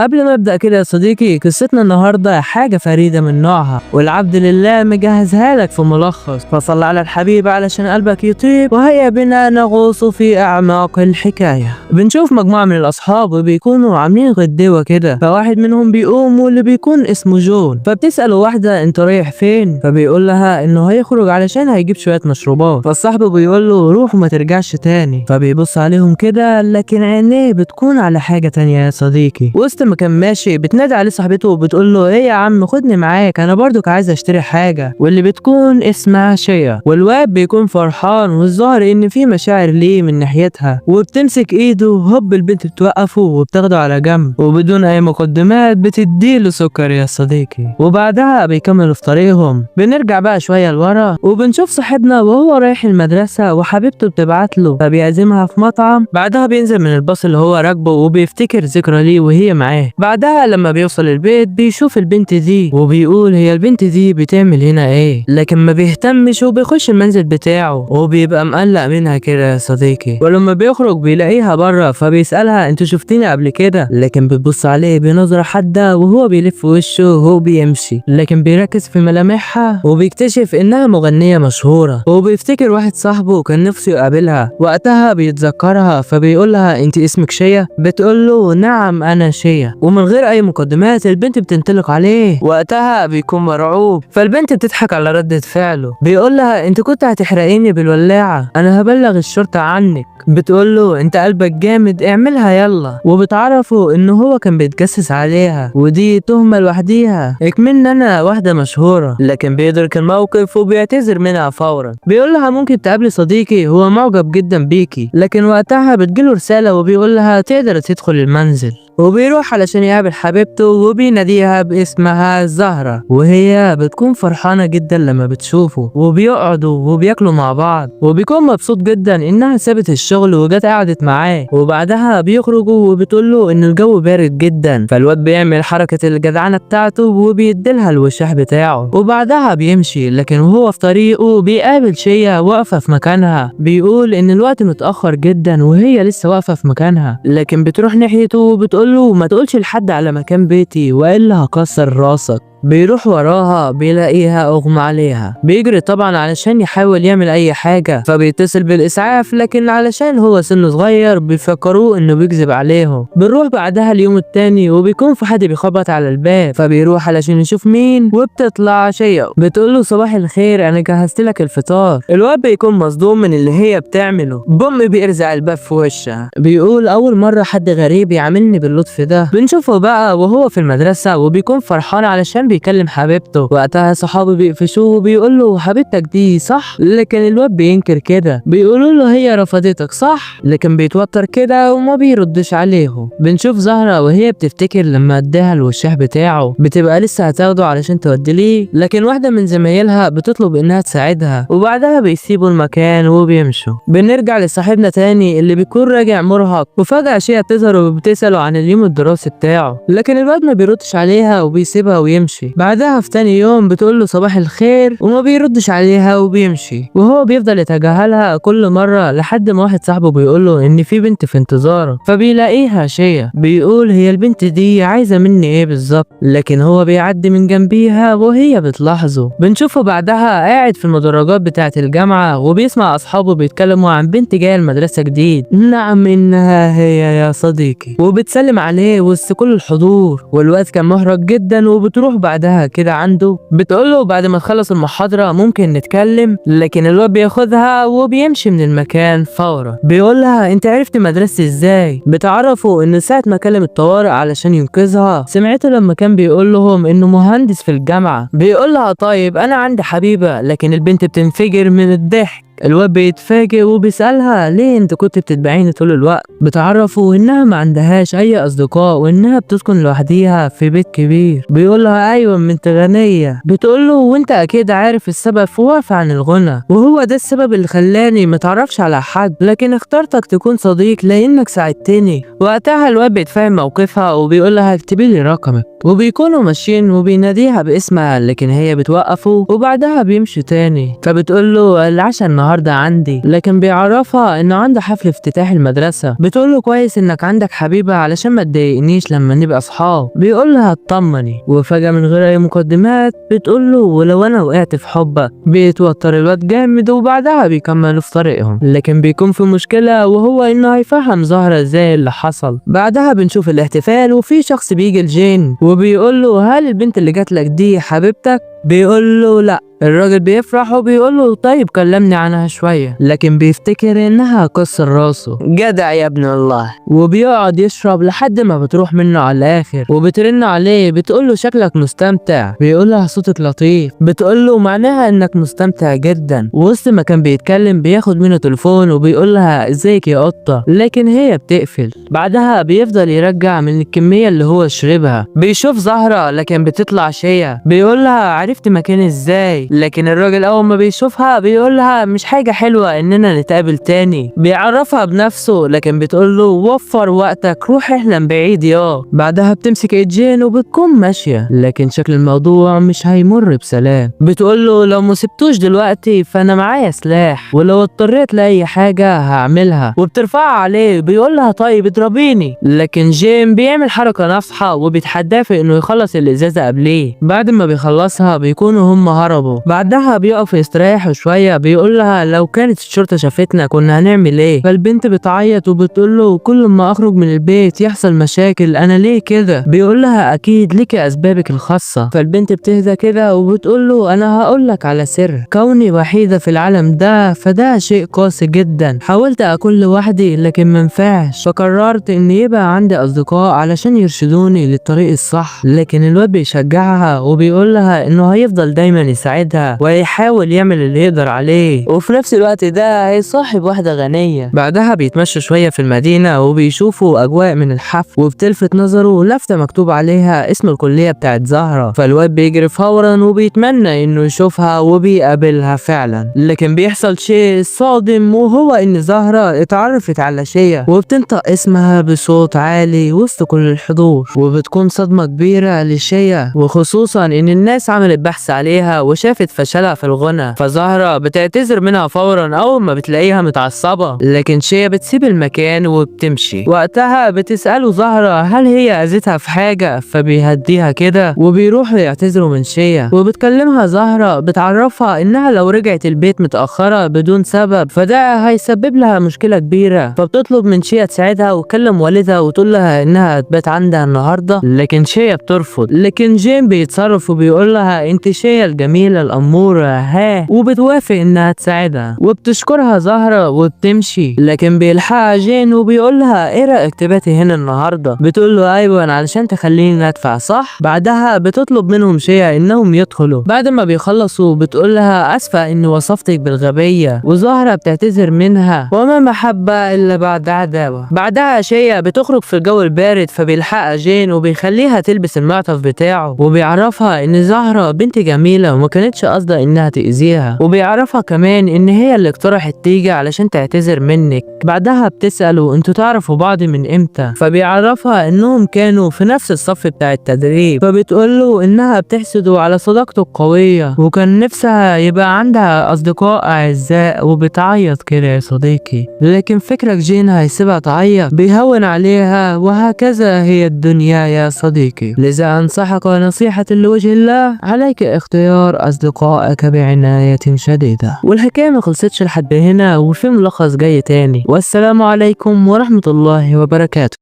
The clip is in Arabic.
قبل ما ابدأ كده يا صديقي، قصتنا النهارده حاجة فريدة من نوعها، والعبد لله مجهزها لك في ملخص، فصل على الحبيب علشان قلبك يطيب، وهيا بنا نغوص في أعماق الحكاية. بنشوف مجموعة من الأصحاب وبيكونوا عاملين غدوة كده، فواحد منهم بيقوم واللي بيكون اسمه جون، فبتسأله واحدة أنت رايح فين؟ فبيقول لها إنه هيخرج علشان هيجيب شوية مشروبات، فالصاحب بيقول له روح وما ترجعش تاني، فبيبص عليهم كده لكن عينيه بتكون على حاجة تانية يا صديقي. وسط ما كان ماشي بتنادي عليه صاحبته وبتقول له ايه يا عم خدني معاك، انا برضك عايز اشتري حاجة، واللي بتكون اسمها شيا، والواد بيكون فرحان والظاهر ان في مشاعر ليه من ناحيتها، وبتمسك ايده هوب البنت بتوقفه وبتاخده على جنب وبدون اي مقدمات بتديله سكر يا صديقي، وبعدها بيكملوا في طريقهم. بنرجع بقى شوية لورا وبنشوف صاحبنا وهو رايح المدرسة وحبيبته بتبعت له، فبيعزمها في مطعم. بعدها بينزل من الباص اللي هو راكبه وبيفتكر ذكرى ليه وهي معاه. بعدها لما بيوصل البيت بيشوف البنت دي وبيقول هي البنت دي بتعمل هنا ايه، لكن ما بيهتمش وبيخش المنزل بتاعه وبيبقى مقلق منها كده يا صديقي. ولما بيخرج بيلاقيها بره فبيسألها انت شفتيني قبل كده، لكن بتبص عليه بنظرة حادة وهو بيلف وشه وهو بيمشي، لكن بيركز في ملامحها وبيكتشف انها مغنية مشهورة، وبيفتكر واحد صاحبه كان نفسه يقابلها. وقتها بيتذكرها فبيقول لها انت اسمك شيا؟ بتقول له نعم انا شيا، ومن غير اي مقدمات البنت بتنطلق عليه. وقتها بيكون مرعوب، فالبنت بتضحك على ردة فعله. بيقول لها انت كنت هتحرقيني بالولاعة، انا هبلغ الشرطة عنك. بتقول له انت قلبك جامد اعملها يلا، وبتعرفه ان هو كان بيتجسس عليها ودي تهمة لوحديها، اكمن انا واحدة مشهورة. لكن بيدرك الموقف وبيعتذر منها فورا. بيقول لها ممكن تقابلي صديقي هو معجب جدا بيكي، لكن وقتها بتجيله رسالة وبيقول لها تقدر تدخل المنزل. وبيروح علشان يقابل حبيبته وبيناديها باسمها زهرة، وهي بتكون فرحانة جدا لما بتشوفه، وبيقعدوا وبياكلوا مع بعض، وبيكون مبسوط جدا انها سابت الشغل وجت قعدت معاه. وبعدها بيخرجوا وبتقوله ان الجو بارد جدا، فالواد بيعمل حركة الجدعنة بتاعته وبيديلها الوشاح بتاعه، وبعدها بيمشي. لكن وهو في طريقه بيقابل شيا واقفة في مكانها، بيقول ان الوقت متأخر جدا وهي لسه واقفة في مكانها، لكن بتروح ناحيته وبتقول له ما تقولش لحد على مكان بيتي والا هكسر راسك. بيروح وراها بيلاقيها اغمى عليها، بيجري طبعا علشان يحاول يعمل اي حاجة، فبيتصل بالاسعاف لكن علشان هو سنه صغير بيفكروه انه بيكذب عليهم. بنروح بعدها اليوم التاني وبيكون في حد بيخبط على الباب، فبيروح علشان يشوف مين، وبتطلع شيا بتقول له صباح الخير انا جهزت لك الفطار. الواد بيكون مصدوم من اللي هي بتعمله، بوم بيرزع الباب في وشها. بيقول اول مرة حد غريب يعاملني باللطف ده. بنشوفه بقى وهو في المدرسة وبيكون فرحان علشان بيكلم حبيبته. وقتها صحابه بيقفشوه وبيقول له حبيبتك دي صح، لكن الواد بينكر كده. بيقولوا له هي رفضتك صح، لكن بيتوتر كده وما بيردش عليهم. بنشوف زهرة وهي بتفتكر لما اداها الوشاح بتاعه بتبقى لسه هتاخده علشان تودي ليه، لكن واحدة من زمايلها بتطلب انها تساعدها، وبعدها بيسيبوا المكان وبيمشوا. بنرجع لصاحبنا تاني اللي بيكون راجع مرهق، وفجأة شيا بتظهر وبتسأله عن اليوم الدراسي بتاعه، لكن الواد ما بيردش عليها وبيسيبها ويمشي. بعدها في تاني يوم بتقول له صباح الخير وما بيردش عليها وبيمشي، وهو بيفضل يتجاهلها كل مرة لحد ما واحد صاحبه بيقول له ان في بنت في انتظاره، فبيلاقيها شيا. بيقول هي البنت دي عايزة مني ايه بالظبط، لكن هو بيعدي من جنبيها وهي بتلاحظه. بنشوفه بعدها قاعد في المدرجات بتاعة الجامعة وبيسمع اصحابه بيتكلموا عن بنت جاية المدرسة جديد. نعم انها هي يا صديقي، وبتسلم عليه وسط كل الحضور، والوقت كان محرج جدا. وبتروح بعدها كده عنده بتقوله بعد ما تخلص المحاضرة ممكن نتكلم، لكن الواد بياخدها وبيمشي من المكان فورا. بيقولها انت عرفت مدرستي ازاي؟ بتعرفوا ان ساعة ما كلم الطوارئ علشان ينقذها سمعته لما كان بيقول لهم انه مهندس في الجامعة. بيقولها طيب انا عندي حبيبة، لكن البنت بتنفجر من الضحك. الواد بيتفاجئ وبيسألها ليه انت كنت بتتبعيني طول الوقت؟ بتعرفه انها ما عندهاش اي اصدقاء وانها بتسكن لوحديها في بيت كبير. بيقولها ايوه من انت غنية. بتقوله وانت اكيد عارف السبب فوقف عن الغنى، وهو ده السبب اللي خلاني متعرفش على حد، لكن اخترتك تكون صديق لانك ساعدتني. وقتها الواد بيتفهم موقفها وبيقولها اكتبي لي رقمك. وبيكونوا ماشيين وبيناديها باسمها لكن هي بتوقفه وبعدها بيمشي تاني. فبتقوله العشاء النهارده عندي، لكن بيعرفها انه عنده حفل افتتاح المدرسة. بتقوله كويس انك عندك حبيبة علشان ما تضايقنيش لما نبقى اصحاب. بيقولها اطمني، وفجأة من غير اي مقدمات بتقوله ولو انا وقعت في حبك. بيتوتر الواد جامد وبعدها بيكملوا في طريقهم، لكن بيكون في مشكلة وهو انه هيفهم زهرة ازاي اللي حصل. بعدها بنشوف الاحتفال وفي شخص بيجي لجين وبيقوله هل البنت اللي جاتلك دي حبيبتك؟ بيقوله لا. الراجل بيفرح وبيقوله طيب كلمني عنها شوية، لكن بيفتكر انها كسر راسه. جدع يا ابن الله. وبيقعد يشرب لحد ما بتروح منه على الاخر، وبترن عليه بتقوله شكلك مستمتع. بيقولها صوتك لطيف. بتقوله معناها انك مستمتع جدا. وسط ما كان بيتكلم بياخد منه تليفون وبيقولها ازيك يا قطة، لكن هي بتقفل. بعدها بيفضل يرجع من الكمية اللي هو شربها. بيشوف زهرة لكن بتطلع شية. بيقولها عرفت مكاني ازاي؟ لكن الراجل اول ما بيشوفها بيقولها مش حاجة حلوة اننا نتقابل تاني. بيعرفها بنفسه لكن بتقوله وفر وقتك روح احلم بعيد يا. بعدها بتمسك جين وبتكون ماشية، لكن شكل الموضوع مش هيمر بسلام. بتقوله لو مسبتوش دلوقتي فانا معايا سلاح، ولو اضطريت لاي حاجة هعملها. وبترفعها عليه. بيقولها طيب اضربيني، لكن جين بيعمل حركة ناصحة وبيتحداه في انه يخلص الازازة قبليه. بعد ما بيخلصها بيكونوا هم هربوا. بعدها بيقف يستريحوا شوية. بيقولها لو كانت الشرطة شافتنا كنا هنعمل ايه؟ فالبنت بتعيط وبتقوله كل ما اخرج من البيت يحصل مشاكل، انا ليه كده؟ بيقولها اكيد ليك اسبابك الخاصة. فالبنت بتهدى كده وبتقوله انا هقولك على سر، كوني وحيدة في العالم ده فده شيء قاسي جدا. حاولت اكون لوحدي لكن منفعش، فقررت ان يبقى عندي اصدقاء علشان يرشدوني للطريق الصح. لكن الواد بيشجعها وبيقولها انه هيفضل دايما يساعدها ويحاول يعمل اللي يقدر عليه، وفي نفس الوقت ده هيصاحب واحدة غنية. بعدها بيتمشوا شوية في المدينة وبيشوفوا اجواء من الحفل، وبتلفت نظره لفتة مكتوب عليها اسم الكلية بتاعت زهرة. فالواد بيجري فورا وبيتمنى انه يشوفها وبيقابلها فعلا، لكن بيحصل شيء صادم وهو ان زهرة اتعرفت على شيء وبتنطق اسمها بصوت عالي وسط كل الحضور. وبتكون صدمة كبيرة لشيء، وخصوصا ان الناس عملت بحث عليها وشافت فشلها في الغنى. فزهرة بتعتذر منها فورا اول ما بتلاقيها متعصبة، لكن شيء بتسيب المكان وبتمشي. وقتها بتسأله زهرة هل هي اذتها في حاجة، فبيهديها كده وبيروحوا يعتذروا من شيء. وبتكلمها زهرة بتعرفها انها لو رجعت البيت متأخرة بدون سبب فده هيسبب لها مشكلة كبيرة. فبتطلب من شيء تساعدها وتكلم والدها وتقول لها انها تبات عندها النهارده، لكن شيء بترفض. لكن جين بيتصرف وبيقول لها انت شيء الجميلة الأمورة ها، وبتوافق انها تساعدها وبتشكرها زهرة وبتمشي. لكن بيلحقها جين وبيقول لها ايه رأيك تباتي هنا النهارده؟ بتقول له ايوه علشان تخليني ادفع صح. بعدها بتطلب منهم شيء انهم يدخلوا. بعد ما بيخلصوا بتقول لها اسفة اني وصفتك بالغبية، وزهرة بتعتذر منها وما محبة الا بعد عداوة. بعدها شيء بتخرج في الجو البارد، فبيلحقها جين وبيخليها تلبس المعطف بتاعه، وبيعرفها ان زهرة بنت جميلة وما كانتش قصدها انها تأذيها. وبيعرفها كمان ان هي اللي اقترحت تيجي علشان تعتذر منك. بعدها بتسأله انتوا تعرفوا بعض من امتى؟ فبيعرفها انهم كانوا في نفس الصف بتاع التدريب. فبتقوله انها بتحسده على صداقته القوية وكان نفسها يبقى عندها اصدقاء اعزاء، وبتعيط كده يا صديقي. لكن فكرك جين هيسيبها تعيط بيهون عليها، وهكذا هي الدنيا يا صديقي. لذا انصحك نصيحة لوجه الله، عليك اختيار اصدقائك بعناية شديدة. والحكاية ما خلصتش لحد هنا، وفي ملخص جاي تاني. والسلام عليكم ورحمة الله وبركاته.